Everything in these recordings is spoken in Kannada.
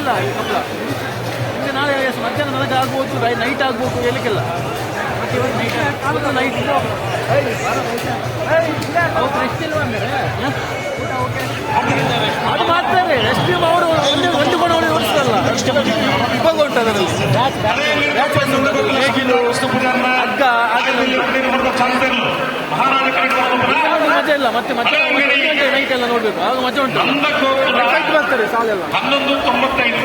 ಇಲ್ಲ ಈ ಕಪ್ಪಳ ನಿಮಗೆ ನಾಳೆ ಮಧ್ಯಾಹ್ನ ನನಗೆ ಆಗ್ಬೋದು, ನೈಟ್ ಆಗ್ಬೋದು, ಹೇಳಿಕ್ಕಿಲ್ಲ. ಮತ್ತೆ ಇವತ್ತು ನೈಟ್ ಅವತ್ತು ರೆಸ್ಟ್ ಇಲ್ವ ಅಂದರೆ ಅದು ಮಾಡ್ತಾರೆ. ರೆಸ್ಟ್ ಅವರು ಒಂದು ಗುಣ ಅವಳು ಓಡಿಸಲ್ಲ, ಇವಾಗ ಉಂಟು ಅದರಲ್ಲಿ ಹಗ್ಗ ಮಜಾ ಇಲ್ಲ. ಮತ್ತೆ ಮತ್ತೆ ನೈಟ್ ಎಲ್ಲ ನೋಡ್ಬೇಕು, ಆಗ ಮಜಾ ಉಂಟು. ಫೈಟ್ ಬರ್ತಾರೆ ಸಾಲೆಲ್ಲ 11:95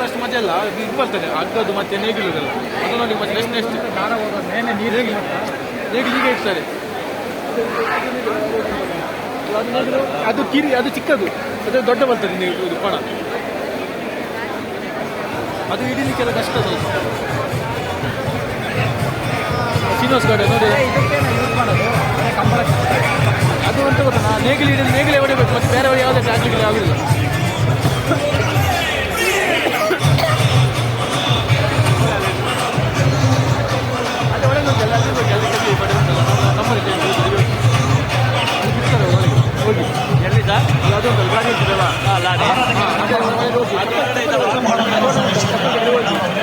ಅಷ್ಟು ಮಜಾ ಇಲ್ಲ. ಇದು ಬರ್ತದೆ ಹಗ್ಗದ್ದು ಮತ್ತೆ ನೇಗಿಲುದೆಲ್ಲ, ಅದು ನೋಡಿ ಮತ್ತೆ ನೆಕ್ಸ್ಟ್ ನೇಗಿಲಿಗೆ ಇರ್ತಾರೆ. ಅದು ಕಿರಿ, ಅದು ಚಿಕ್ಕದು, ಅದು ದೊಡ್ಡ ಬರ್ತದೆ ಇದು ಪಣ. ಅದು ಹಿಡಿಲಿಕ್ಕೆಲ್ಲ ಕಷ್ಟ ಸ್ವಲ್ಪ. ಶ್ರೀನಿವಾಸ್ ಗಾಡಿ ನೋಡಿ, ಅದು ಅಂತ ಗೊತ್ತಾ, ನೇಗಿಲು ಹಿಡಿದು ನೇಗಿಲೇ ಹೊಡಿಬೇಕು, ಮತ್ತೆ ಬೇರೆಯವರು ಯಾವುದೇ ಆಗ್ಲಿಕ್ಕೆ ಆಗುದಿಲ್ಲ. ಅದೇ ಒಳಗೆ ಉಂಟಲ್ಲ, ಅಲ್ಲಿ ನಮ್ಮಲ್ಲಿ ಹೋಗಿ ಎಲ್ಲಿದ್ದ ಅದೊಂದು ಗಾಡಿ ಇರ್ತದಲ್ಲ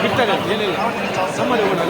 ಬಿಟ್ಟಾಗ ಏನಿಲ್ಲ ನಮ್ಮಲ್ಲಿ ಹೋಗೋಣ.